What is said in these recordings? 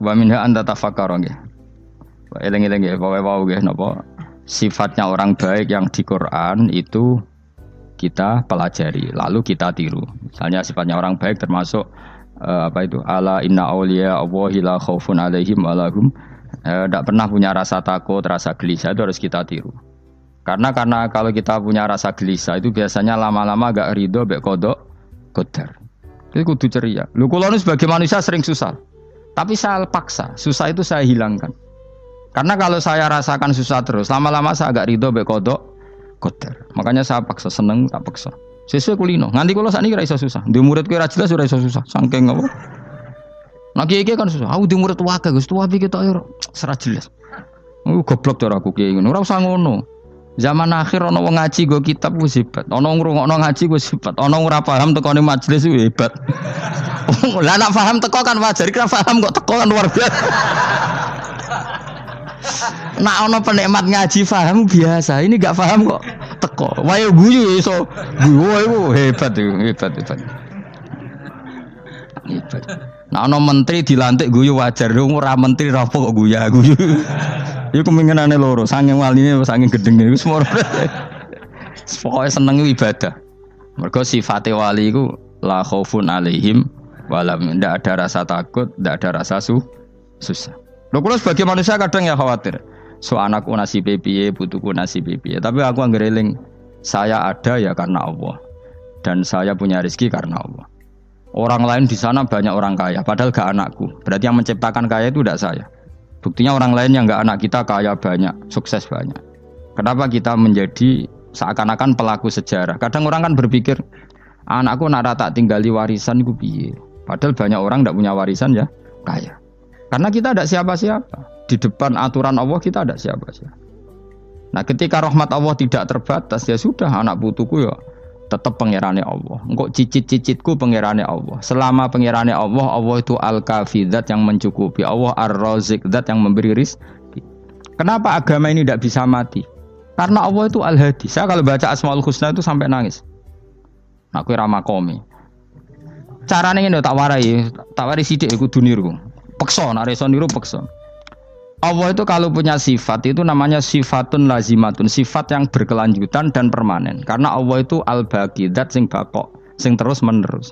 Wa minha anta tafakkara nggih. Eling-eling nggih, wae-wae nggih napa sifatnya orang baik yang di Quran itu kita pelajari, lalu kita tiru. Misalnya sifatnya orang baik termasuk apa itu? Ala inna auliya Allahi la khaufun alaihim wa lahum tidak pernah punya rasa takut, rasa gelisah, itu harus kita tiru. Karena kalau kita punya rasa gelisah itu biasanya lama-lama agak ridho, mbek kodok, qadar. Itu kudu ceria. Lu kula nu sebagai manusia sering susah. Tapi saya paksa, susah itu saya hilangkan. Karena kalau saya rasakan susah terus, lama-lama saya agak ridho, mbek kodok, qadar. Makanya saya paksa, seneng tak paksa. Sesuai kulino. Nganti kula sakniki ora iso susah. Di murid kowe ora jelas ora iso susah. Saking apa? Nah kiai kan susah. Aku di murid wae Gus, tuwa iki ketok ora serat jelas. Goblok cara aku kiai ngono. Ora usah ngono. Zaman akhir ana wong ngaji go kitab wis hebat. Ana ngrungokno ngaji wis hebat. Ana ora paham tekone majelis wis hebat. Lah nek paham teko kan wajar, kira paham kok teko kan luar biasa. Nak ana penikmat ngaji paham biasa. Ini enggak paham kok teko. Wae guyu iso. Guyu hebat itu, hebat. Hebat. Nah ana menteri dilantik guyu wajar, ora menteri rapo kok guyu. Iku kemungkinane loro, saking waline saking gedenge iku semua. Pokoke seneng ibadah. Mergo sifate wali iku la khaufun alaihim walam, ndak ada rasa takut, ndak ada rasa susah. Lho kula sebagai manusia kadang ya khawatir. So anakku nasibe piye, putuku nasibe piye. Tapi aku anggere eling saya ada ya karena Allah. Dan saya punya rezeki karena Allah. Orang lain di sana banyak orang kaya, padahal gak anakku. Berarti yang menciptakan kaya itu tidak saya. Buktinya orang lain yang gak anak kita kaya banyak, sukses banyak. Kenapa kita menjadi seakan-akan pelaku sejarah? Kadang orang kan berpikir, anakku nak tak tinggali warisan itu piye. Padahal banyak orang tidak punya warisan ya kaya. Karena kita tidak siapa-siapa. Di depan aturan Allah kita tidak siapa-siapa. Nah ketika rahmat Allah tidak terbatas, ya sudah anak putuku ya tetap pangerane Allah. Engkau cicit-cicitku pangerane Allah. Selama pangerane Allah, Allah itu al-kafi, zat yang mencukupi. Allah ar-razik, zat yang memberi rizki. Kenapa agama ini tidak bisa mati? Karena Allah itu al-hadi. Saya kalau baca Asmaul Husna itu sampai nangis. Aku ramakomi. Caranya ini tak warai sidik aku duniru. Pekso, nareso niru pekso. Allah itu kalau punya sifat itu namanya sifatun lazimatun, sifat yang berkelanjutan dan permanen. Karena Allah itu al-baqi, zat sing bakok, sing terus menerus.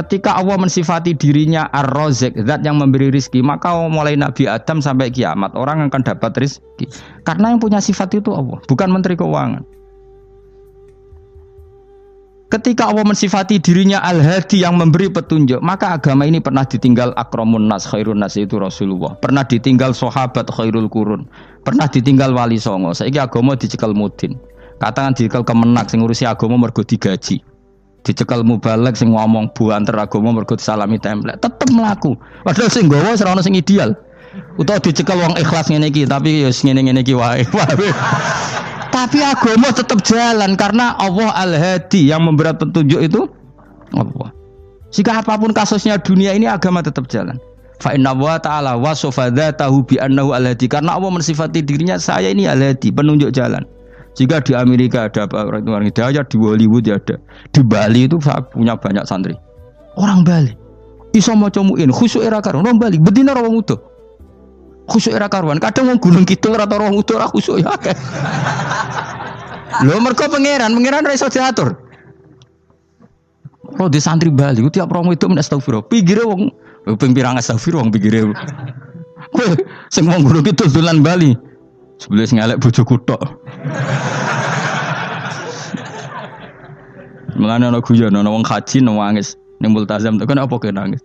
Ketika Allah mensifati dirinya ar-razik, zat yang memberi rizki, maka mulai Nabi Adam sampai kiamat orang akan dapat rizki. Karena yang punya sifat itu Allah, bukan Menteri Keuangan. Ketika Allah mensifati dirinya al-hadi yang memberi petunjuk, maka agama ini pernah ditinggal akramun nas, khairun nas itu Rasulullah. Pernah ditinggal sahabat khairul qurun. Pernah ditinggal wali songo. Saiki agama dicekel mudin. Katakan dicekel kemenak sing ngurusi agama mergo digaji. Dicekel mubalek sing ngomong buanter agama mergo disalami template. Tetep mlaku. Padahal sing nggawa ora ono sing ideal. Utawa dicekel wong ikhlas ngene iki, tapi ya ngene-ngene iki wae. Tapi agama tetap jalan karena Allah al-hadi yang memberi petunjuk itu Allah. Jika apapun kasusnya dunia ini agama tetap jalan. Fa inna wa ta'ala wasafa dzatahu bi annahu al-hadi, karena Allah mensifati dirinya saya ini al-hadi, penunjuk jalan. Jika di Amerika ada orang hidayah, di Hollywood ada, di Bali itu saya punya banyak santri. Orang Bali iso maca muin khusyuk era karo orang Bali bedina ora wong utuh. Khusyuk era karuan, kadang wong Gunung Kidul ora tau utuh ora khusyuk ya akeh. Lho mergo pangeran ora iso diatur. Oh di santri Bali ku tiap romo itu men astagfirullah. Pikire wong ping pirang astagfirullah wong pikire. Kowe sing wong Gunung Kidul dolan Bali. Sebelah ngelek bojoku tok. Mulane ana guyon ana wong haji nangis ning multazam tekan apa ke nangis.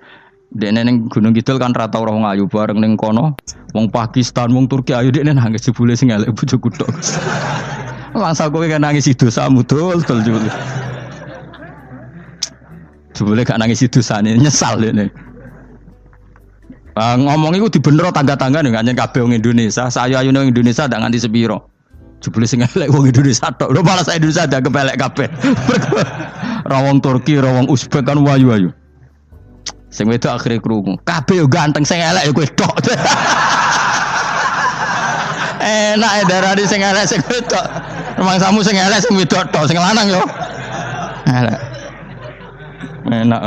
Dekne ning Gunung Kidul kan rata ora wong ayu bareng ning kono, wong Pakistan, wong Turki ayu dekne nangis jebule sing elek bojoku tok. Langsung kowe kan nangis dosamu dul jebule. Jebule gak nangis dosane, nyesal dekne. Ngomong iku dibenero tangga-tangga ning kanjen kabeh wong Indonesia, sayu-ayune wong Indonesia ndak nganti sepiro. Jebule sing elek wong Indonesia tok. Lho malah sak Indonesia ndak kepelek kabeh. Ra wong Turki, ra wong Uzbek kan wayu-ayu. Sing wedok akhire krungu. Kabeh yo ganteng sing elek yo kowe tok. Enak darani sing elek sing wedok. Rumangsamu sing elek sing wedok tok, sing lanang yo. Elek. Enak.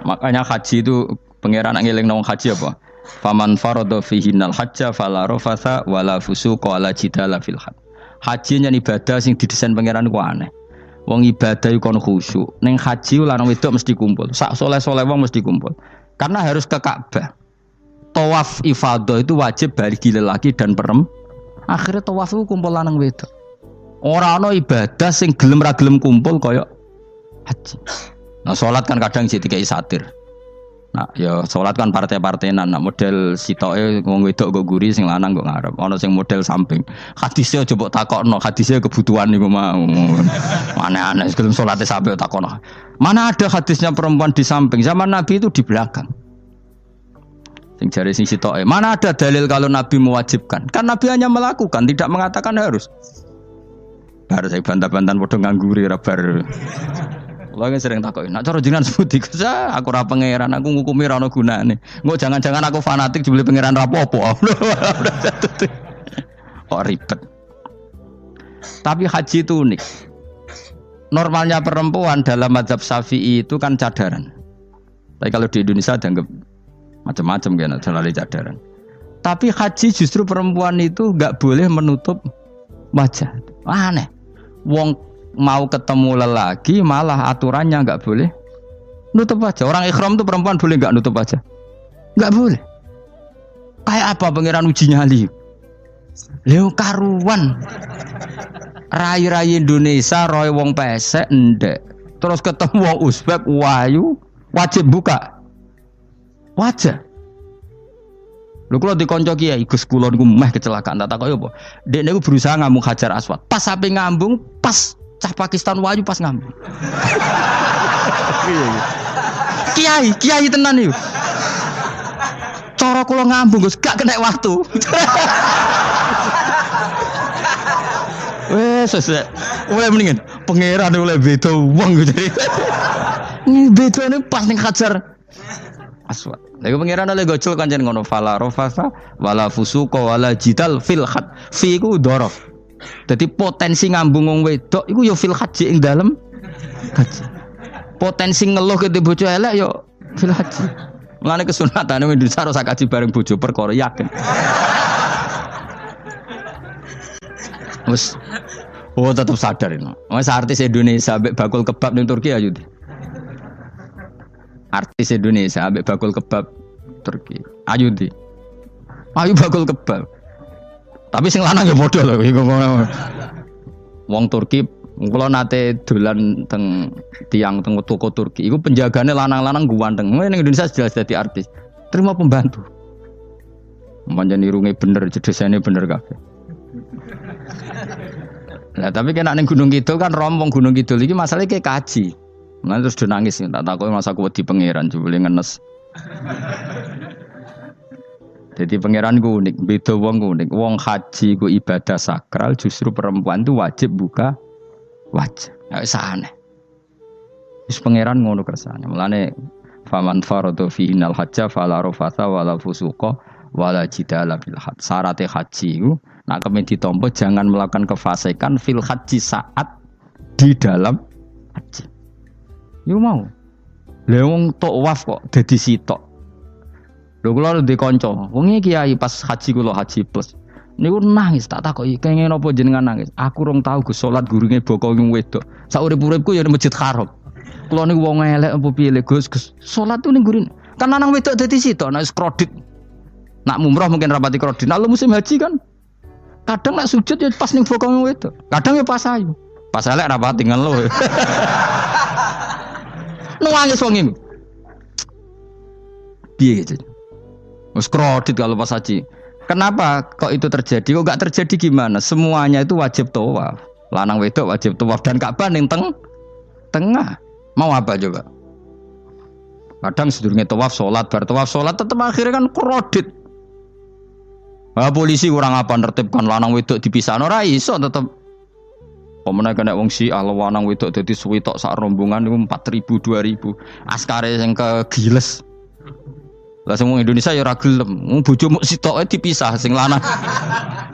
Makanya haji itu Pangeran ngelingno wong haji apa? Faman farada fihinal hajja fala rafatha wala fusuqa wala jidala fil hajj. Haji nyen ibadah sing didesain pangeran ku aneh. Wong ibadah iku kon khusyuk. Ning haji lanang wedok mesti kumpul. Sak soleh-soleh wong mesti kumpul. Karena harus ke Ka'bah. Tawaf ifadah itu wajib bagi lelaki dan perempuan. Akhirnya tawaf itu kumpul lanang wedok. Ora ana ibadah sing gelem ra gelem kumpul kaya haji. Nah salat kan kadang sih dikai satir. Nah, ya salat kan partai-partainan. Nah, model sitoke wong wedok kok guri sing lanang kok ngarep. Ana sing model samping. Hadise aja mbok takokno, hadise kebutuhan niku mau. Aneh-aneh sebelum salate sampe takokno. Mana ada hadisnya perempuan di samping? Zaman Nabi itu di belakang. Sing jare sing sitoke. Mana ada dalil kalau Nabi mewajibkan? Kan Nabi hanya melakukan, tidak mengatakan harus. Bar saya bantah-bantahan padha ngangguri ra bar. Kula kan sering takoki, nek cara jenengan sebuti aku ora pangeran, aku ngukumi ra ono gunane. Engko jangan-jangan aku fanatik jebule pangeran ra apa-apa. Oh ribet. Tapi haji itu unik. Normalnya perempuan dalam mazhab Syafi'i itu kan cadaran. Tapi kalau di Indonesia dianggap macam-macam kan jalari cadaran. Tapi haji justru perempuan itu enggak boleh menutup wajah. Aneh. Wong mau ketemu lelaki malah aturannya enggak boleh nutup wajah. Orang ikhram tuh perempuan boleh enggak nutup wajah? Enggak boleh. Kayak apa pangeran uji nyali? Leo karuan. Rai-rai Indonesia roy wong pesek ndek. Terus ketemu wong Uzbek wayu wajib buka wajah. Lho kula dikonco kiai Gus kula niku meh kecelakaan tak takoki apa. Dek niku berusaha ngambung Hajar Aswad. Pas sampe ngambung pas cah Pakistan wayu pas ngambung. Kiai tenan iki. Cara kula ngambung Gus gak kena waktu. Wes oleh mendingan pangeran oleh beda wong gitu. Ini bedane pas ning Hajar Aswad. Lha pangeran oleh gojol kancen ngono fala rafasa wala fusuqa wala jidal fil had. Fi ku dhorof. Dadi potensi ngambung wong wedok iku ya fil haji ing dalem haji. Potensi ngeluh ke bojo elek ya fil haji. Mulane kesunatan wong Indonesia harus kaji bareng bojo perkara yakin. Wes tetap sadar ini. Wes artis Indonesia ambek bakul kebab ning Turki ayo. Artis Indonesia ambek bakul kebab Turki. Ayo di. Ayo bakul kebab. Tapi sing lanang ya padha lho iku. Wong Turki kula nate dolan teng tiang teng toko Turki. Iku penjagane lanang-lanang guanteng. Ning Indonesia jelas dadi artis. Terima pembantu. Pancen irunge bener, jedesane bener kabeh. Lah tapi kena ning Gunung Kidul kan rombong Gunung Kidul iki masalahnya kayak kaji. Nah terus do nangis tak takoki masa aku wedi pangeran jebule ngenes. Jadi pangeran ku unik, beda wong ku unik. Wong haji ku ibadah sakral, justru perempuan itu wajib buka wajah. Ya wis aneh. Wis pangeran ngono kersane. Mulane faman faradu fihinal hajja fala rafatha wala fusuqa wala jidala bil hajj. Syarat haji ku nak kemen ditampa jangan melakukan kefasikan fil haji saat di dalam haji. Yo mau. Lha wong tawaf kok dadi sitok. Lho kula ndek kanca, wong iki kiai pas haji kula haji plus. Niku nangis tak takoki kenging napa jenengan nangis. Aku rong tau Gus salat gurunge boko wong wedok. Sak urip-uripku ya Masjid Haram. Kula niku wong elek apa piye Gus salat tu ning gurine. Kan lanang wedok dadi sitok nek kredit. Nak mumrah mungkin rapati kredit. Nak musim haji kan kadang nak sujud ya pas ning boko wong wedok. Kadang ya pas ayu. Pas elek rapati ngeluh. Nangis wong iki. Piye gitu. Wes kredit kalau pas haji. Kenapa kok itu terjadi? Kok enggak terjadi gimana? Semuanya itu wajib tawaf. Lanang wedok wajib tawaf dan Ka'bah ning tengah. Mau apa coba? Kadang sedurunge tawaf salat, bar tawaf salat tetep akhirnya kan kredit. Polisi kurang apa nertibkan lanang wedok dipisahno ora iso tetep. Pemene kena wong Syiah lanang wedok dadi suwi tok sak rombongan niku 4.000 2.000. Askare sing kegiles. Lah semua Indonesia ya ora gelem. Wong bojomu sitoke dipisah sing lanang.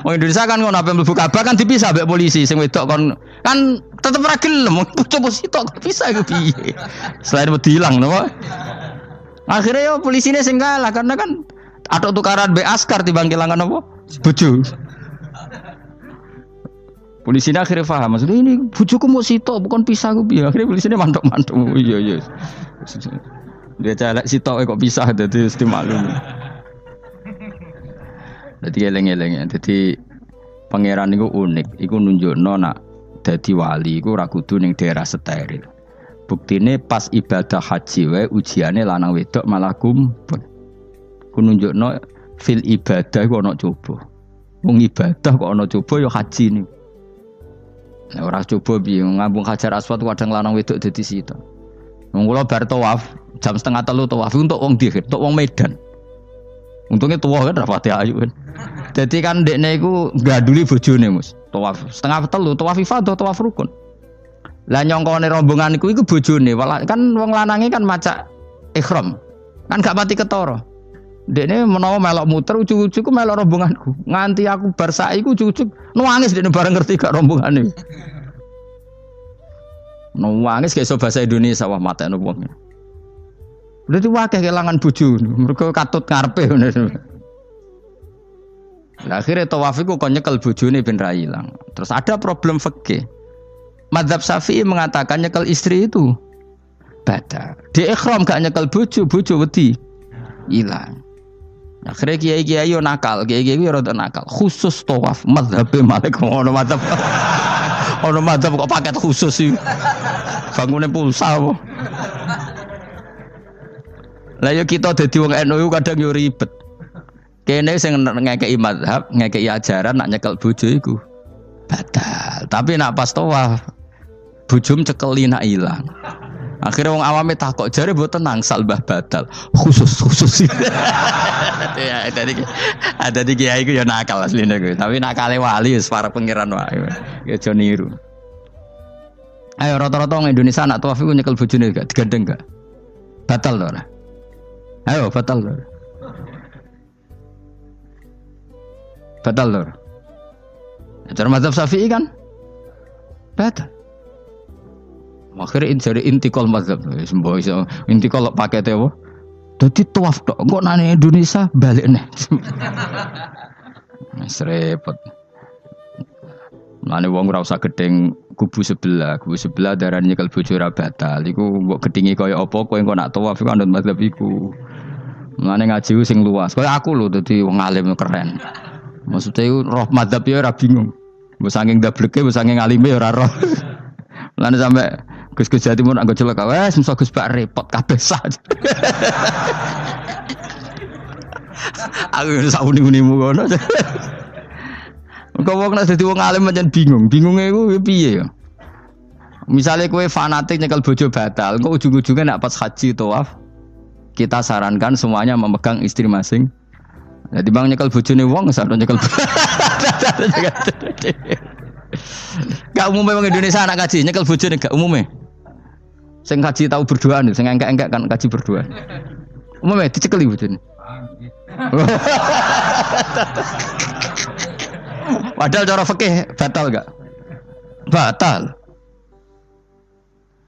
Wong Indonesia kan ngono ape mlebu Ka'bah kan dipisah mbek polisi sing wedok kan tetep ora gelem. Wong bojomu sitok dipisah iku piye? Selain wedi ilang napa? Akhirnya yo polisine sing kalah karena kan atau tukaran be askar timbang kelangan apa? Bojo. Polisine akhirnya paham maksudnya ini bojoku mau sitok bukan pisah ku piye. Akhirnya polisine mantuk-mantuk. Iya. Dia celek sitok kok pisah dadi mesti maklum. Dadi eleng-eleng. Dadi pangeran niku unik, iku nunjukno nak dadi wali iku ora kudu ning daerah steril. Buktine pas ibadah haji wae ujiane lanang wedok malah kumpul. Ku nunjukno fil ibadah iku ana coba. Wong ibadah kok ana coba ya haji niku. Nek ora coba piye ngambung Hajar Aswad kadang lanang wedok dadi sita. Wong kula bar tawaf jam 2:30 tawaf untuk wong dihir, untuk wong Medan. Untungnya tua kan rapati ayu kan. Jadi kan dekne iku gaduli bojone Mus. Tawaf 2:30 tawaf ifadah tawaf rukun. Lah nyongkone rombongan iku bojone, kan wong lanange kan macak ihram. Kan gak pati ketara. Dekne menawa melok muter ujug-ujug ku melok rombonganku. Nganti aku bar saiki ku ujug-ujug nangis dekne bareng ngerti gak rombongane. Nangis gak iso basa Indonesia wah matekno wong. Berarti wakeh kelangan bojo, mergo katut ngarepe ngono. Lah akhire tawaf iku kon nyekel bojone ben ra ilang. Terus ada problem fikih. Madzhab Syafi'i mengatakan nyekel istri itu batal. Di ikhram gak nyekel bojo wedi ilang. Akhirnya kiai-kiai yo nakal, kiai-kiai yo rada nakal. Khusus tawaf madzhab Malik ono madzhab. Ono madzhab kok paket khusus iki. Bangune pulsa apa? Lah yo kita dadi wong NU kadang yo ribet. Kene sing ngekeki mazhab, ngekeki ajaran nak nyekel bojo iku batal. Tapi nak pas tawaf bojom cekeli nak ilang. Akhirnya wong awame takok jare mboten nangsal mbah batal. Khusus. Ya ada di kiai iku ya nakal asline kuwi. Tapi nakale wali wis para pangeran wae. Ya aja niru. Ayo rata-rata wong Indonesia nak tawaf iku nyekel bojone gak digandeng gak? Batal to ora? Ayo batal lho. Batal lho. Cara mazhab Syafi'i kan batal. Akhirnya jadi intikal mazhab. Sembo iso intikal pakete apa? Dadi tawaf tok. Kok nang Indonesia balik neh. Wis repot. Mane wong ora usah gedeng kubu sebelah darane nyekel bojo ora batal. Iku mbok gedhingi kaya apa kowe engko nak tawaf iku anut mazhab iku. Mane ngaji sing luas. Kaya aku lho dadi wong alim keren. Maksudnya iku roh mazhab ya ora bingung. Mbok saking dableke, mbok saking alime ora roh. Mane sampe Gus Jati mun anggo celaka wes mesti Gus Bak repot kabeh sah. Aku sak uni-unimu ngono. Kok wong nek dadi wong alim pancen bingung. Bingunge iku piye ya? Misale kowe fanatik nyekel bojo batal, kok ujung-ujungnya nek pas haji tawaf kita sarankan semuanya memegang istri masing. Jadi bang nyekel bojone wong sadon nyekel. Gak umumnya wong Indonesia anak kaji nyekel bojone gak umumnya. Sing kaji tahu berduaan, sing engkek-engkek kan kaji berduaan. Umumnya dicekeli bojone. Padahal cara fikih batal gak? Batal.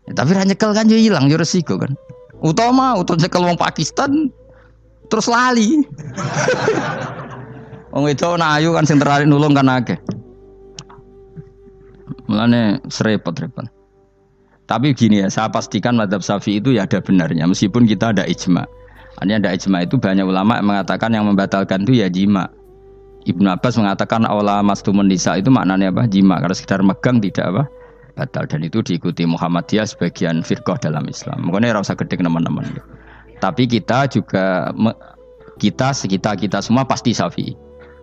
Ya, tapi ra nyekel kan yo ilang yo resiko kan. Utama nyekel wong Pakistan terus lali. Wong wedok ayu kan sing tertarik nulung kan akeh. Mulane serepot-repot. Tapi gini ya, saya pastikan mazhab Syafi'i itu ya ada benarnya meskipun kita ada ijma. Artinya ada ijma itu banyak ulama yang mengatakan yang membatalkan itu ya jima. Ibnu Abbas mengatakan awla mastumun nisa itu maknanya apa? Jima. Kalau sekedar megang tidak apa? Batal. Dan itu diikuti Muhammadiyah sebagian firqah dalam Islam. Makanya rasa gede teman-teman. Tapi kita juga kita semua pasti Syafi'i.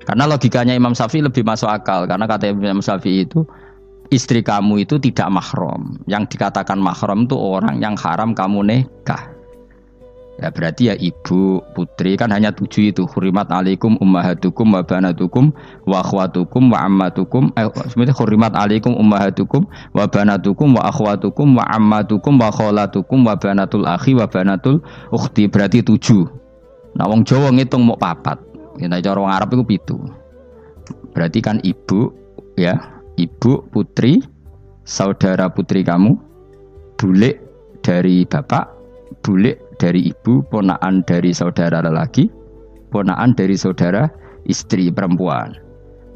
Karena logikanya Imam Syafi'i lebih masuk akal. Karena kata Imam Syafi'i itu istri kamu itu tidak mahram. Yang dikatakan mahram itu orang yang haram kamu nikah. Ya berarti ya ibu, putri kan hanya 7 itu. Hurimat alaikum ummahatukum wa banatukum wa akhwatukum wa ammatukum. Sebenarnya hurimat alaikum ummahatukum wa banatukum wa akhwatukum wa ammatukum wa kholatukum wa banatul akhi wa banatul ukhti. Berarti 7. Nah wong Jawa ngitung mau 4. Nek cara wong Arab itu 7. Berarti kan ibu ya, ibu, putri, saudara putri kamu, bulik dari bapak, bulik dari ibu, ponakan dari saudara lelaki, ponakan dari saudara istri perempuan.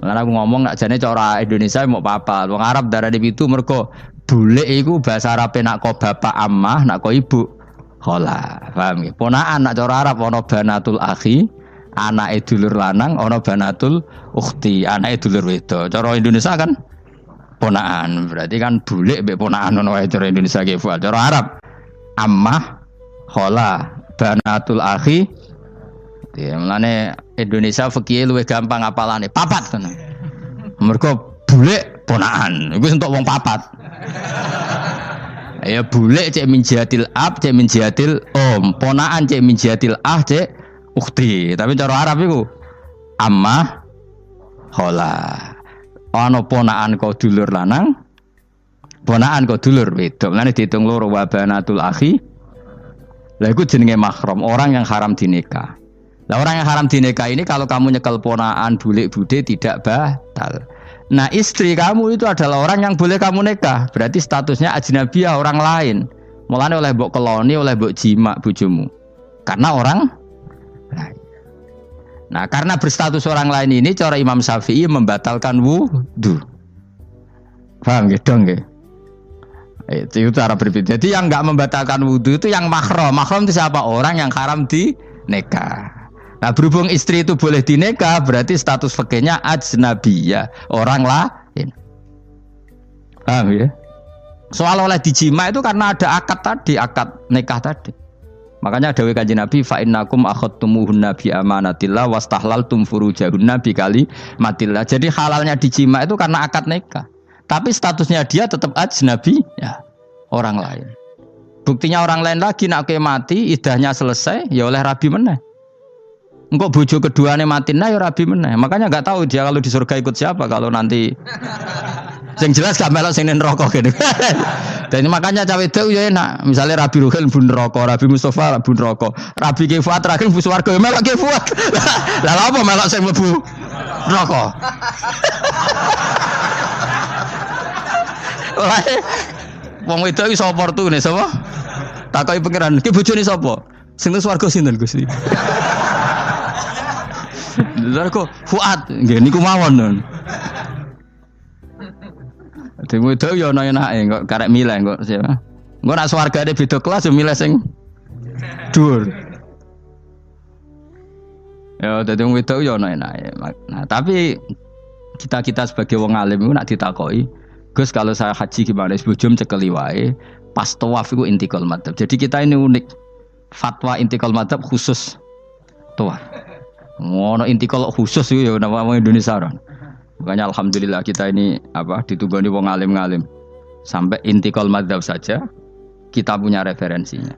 Karena aku ngomong nak jane cara Indonesia mau apa? Wong Arab darane pitu mergo bule iku bahasa Arabe nak ko bapak ammah, nak ko ibu khala. Paham nggih? Ponakan nak cara Arab ana banatul akhi, anake dulur lanang, ana banatul ukhti, anake dulur wedok. Cara Indonesia kan ponakan. Berarti kan bule mbek ponakan ana wae cara Indonesia ki. Cara Arab ammah, khala, banatul akhi. Ya, mulane Indonesia fikih luwih gampang apalane. Papat kan. Mergo bule ponakan. Iku entuk wong papat. Ya bule cek min jihatil ab, cek min jihatil om. Ponakan cek min jihatil ah, cek ukhti. Tapi cara Arab iku ammah, khala. Ana ponakan kok dulur lanang, ponakan kok dulur wedok. Mulane diitung loro wa banatul akhi. Lah iku jenenge mahram, orang yang haram dinikah. Nah orang yang haram dinikah ini kalau kamu nyekel ponakan bulik bude tidak batal. Nah istri kamu itu adalah orang yang boleh kamu nikah. Berarti statusnya ajnabiyah, orang lain. Mulane oleh mbok keloni, oleh mbok jima bojomu. Karena orang lain. Nah karena berstatus orang lain ini cara Imam Syafi'i membatalkan wudu. Paham nggih dong nggih? Itu cara berbeda. Jadi yang enggak membatalkan wudu itu yang mahram. Mahram itu siapa? Orang yang haram dinikah. Nah berhubung istri itu boleh dinikah, berarti status fikihnya ajnabiyah, orang lain. Paham ya? Soal oleh dijima itu karena ada akad tadi, akad nikah tadi. Makanya dawuh Kanjeng Nabi, fa innakum akhadtumuhunna bi amanatillah wastahlaltum furujahunna bi kalimatillah. Jadi halalnya dijima itu karena akad nikah. Tapi statusnya dia tetap ajnabi, ya, orang lain. Buktinya orang lain lagi nak mati, idahnya selesai, ya oleh rabi meneh. Engkau bojo keduanya mati nah ya rabi meneh. Makanya enggak tahu dia kalau di surga ikut siapa kalau nanti. Yang jelas gak melok sing neraka gitu. Dan makanya cawe itu ya enak. Misalnya Rabi Ruhil bun neraka, Rabi Mustafa bun neraka, Rabi Kifuat terakhir bun swarga melok Kifuat. Lah apa melok sing mlebu neraka? Wong wedok iso oportune sapa? Takoki pangeran, ki bojone sapa? Sing swarga sinten Gusti? Lha kok Fuad nggih niku mawon non. Dene wedok yo ana enake kok karek milih kok siapa. Engko nek swargane beda kelas yo milih sing dhuwur. Ya dadi wedok yo ana enake. Nah, tapi kita sebagai wong alim iku nak ditakoki, Gus kalau saya haji gimana? Sebujum cekeli wae, pas tawaf iku intikal madzhab. Jadi kita ini unik. Fatwa intikal madzhab khusus tawaf. Ngono intikal khusus itu ya nama orang Indonesia kan. Makanya alhamdulillah kita ini ditugani wong alim-alim. Sampai intikal madzhab saja kita punya referensinya.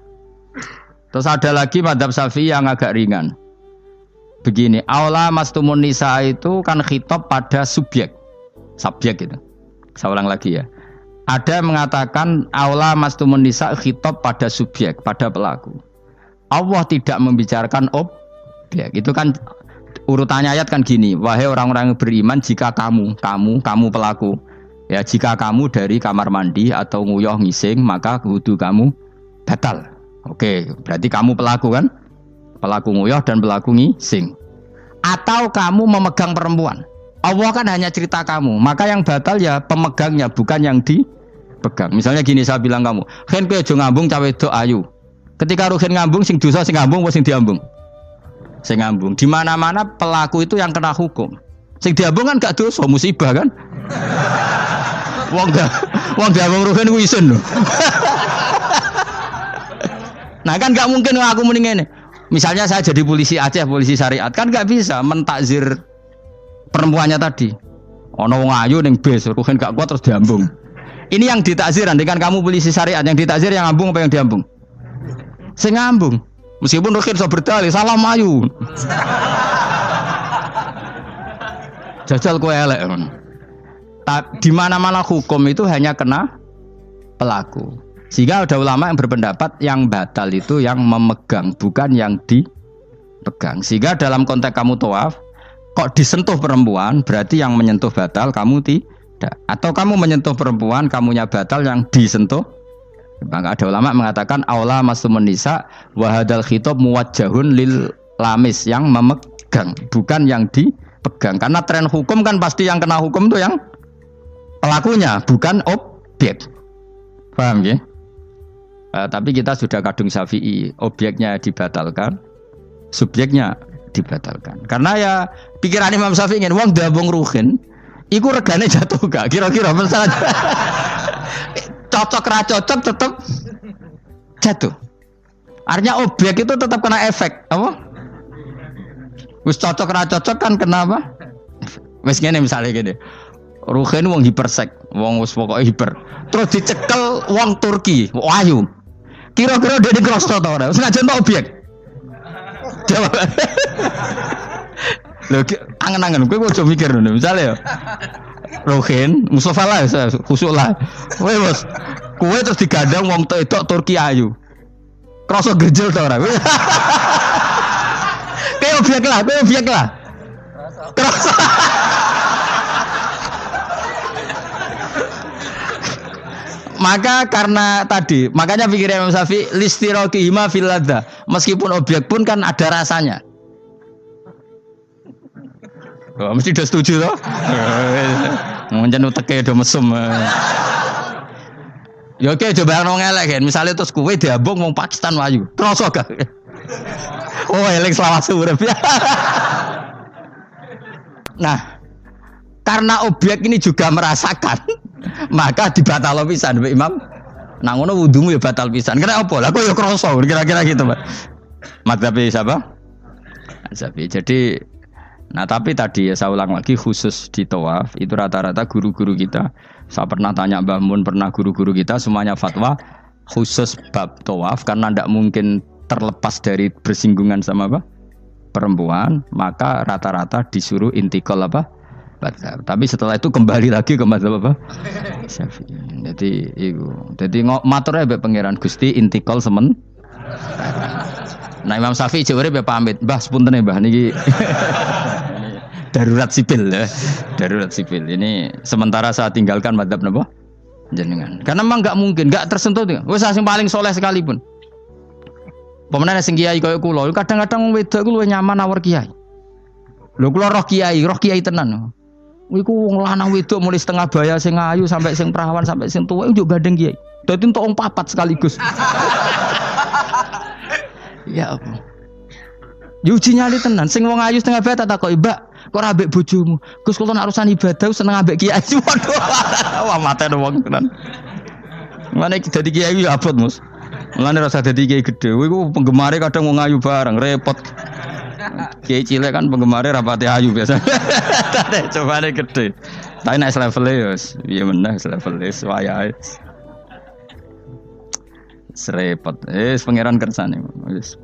Terus ada lagi madzhab Syafi'i yang agak ringan. Begini, aula mastumun nisa itu kan khitab pada subjek gitu. Saya ulang lagi ya. Ada yang mengatakan aula mastumun nisa khitab pada subjek, pada pelaku. Allah tidak membicarakan objek. Itu kan urutannya ayat kan gini, wahai orang-orang yang beriman jika kamu pelaku. Ya jika kamu dari kamar mandi atau nguyuh ngising maka wudu kamu batal. Oke, berarti kamu pelaku kan? Pelaku nguyuh dan pelaku ngising. Atau kamu memegang perempuan. Allah kan hanya cerita kamu, maka yang batal ya pemegangnya bukan yang dipegang. Misalnya gini saya bilang kamu, "Hen kowe aja ngambung cawe wedok ayu." Ketika ruhen ngambung sing dosa sing ngambung apa sing diambung? Sing ngambung. Di mana-mana pelaku itu yang kena hukum. Sing diambung kan gak dosa, musibah kan? Wong diambung ruhen ku isin lho. Nah kan gak mungkin aku mending ngene. Misalnya saya jadi polisi Aceh, polisi syariat, kan gak bisa mentakzir perempuannya tadi. Ono wong ayu ning bis, ruhen gak kuat terus diambung. Ini yang ditakzir, andaikan kamu polisi syariat, yang ditakzir yang ngambung apa yang diambung? Sing ngambung. Meskipun ruhen so berdalih, salah mayu. Jajal kowe elek. Di mana-mana hukum itu hanya kena pelaku. Sehingga ada ulama yang berpendapat yang batal itu yang memegang, bukan yang dipegang. Sehingga dalam konteks kamu tawaf, kok disentuh perempuan, berarti yang menyentuh batal, kamu tidak. Atau kamu menyentuh perempuan, kamunya batal, yang disentuh Maka ada ulama mengatakan aula masumun nisa wa hadzal khitab muwajjahun lil lamis yang memegang, bukan yang dipegang. Karena tren hukum kan pasti yang kena hukum itu yang pelakunya, bukan objek. Paham ya? Tapi kita sudah kadung Syafi'i, objeknya dibatalkan, subjeknya dibatalkan. Karena ya pikiran Imam Syafi'i ingin wong dabung ruhin, iku regane jatuh gak? Kira-kira masalah cocok ra cocok tetap jatuh. Artinya objek itu tetap kena efek, apa? Wis cocok ra cocok kan kenapa? Wis ngene misalnya gini. Ruhin wong hipersek, wong wis pokoke hiper. Terus dicekel wong Turki, ayu. Kira-kira dia dikrosno ta ora? Wis najan objek. Jawab. Lho angen-angen kowe ojo mikir ngono. Misale ya. Ruhin, Mustafa lah, khusuk lah. Kowe bos, kowe terus digandang wong wedok Turki ayu. Kroso gerjel ta ora? Kowe objek lah. Kroso. Maka karena tadi, makanya pikirnya Imam Syafi'i listiraqihima fil ladza. Meskipun objek pun kan ada rasanya. Oh, mesti udah setuju toh? Mungkin uteke do mesum. Ya oke coba nang elek kan. Misale terus kowe diambung wong Pakistan wayu. Kroso gak? Oh, elek selawase urip. Nah, karena objek ini juga merasakan, maka dibatal pisan Mbak Imam. Nang ngono wudumu ya batal pisan. Kira apa? Lah kok ya kroso kira-kira gitu, Pak. Madzhab siapa? Syafi'i. Jadi nah tapi tadi ya saya ulang lagi khusus di tawaf itu rata-rata guru-guru kita, saya pernah tanya Mbah Mun, pernah guru-guru kita semuanya fatwa khusus bab tawaf karena tidak mungkin terlepas dari bersinggungan sama apa perempuan, maka rata-rata disuruh intikal apa madzhab. Tapi setelah itu kembali lagi ke madzhab apa Syafi'i. Jadi maturnya mbek pangeran Gusti intikal semen. Nah Imam Syafi'i jare be pamit, Mbah sepunten Mbah niki darurat sipil ya. Darurat sipil. Ini sementara saya tinggalkan madzhab napa? Jenengan. Karena memang enggak mungkin, enggak tersentuh. Wis sing paling soleh sekalipun. Pemenang sing kiai kaya kula, kadang-kadang wedok iku luwih nyaman awor kiai. Lho kula roh kiai tenan. Iku wong lanang wedok mulai setengah baya sing ayu sampai sing perawan sampai sing tuwa iku gandeng kiai. Dadi entuk wong papat sekaligus. Ya apa? Yuji nyali tenan, sing wong ayu setengah baya tak takoki, "Mbak, kok ora ambek bojomu?" Gus kula nek urusan ibadah seneng ambek kiai. Waduh. Wah mate wong tenan. Mane dadi kiai ya abot, Mus. Mulane rasa dadi kiai gedhe. Kowe iku penggemare kadang wong ayu bareng, repot. Kiai cilik kan penggemare rapati ayu biasa. Cobane gedhe. Tapi nek level ya piye meneh level wayahe. Serepot. Pangeran kersane. Wis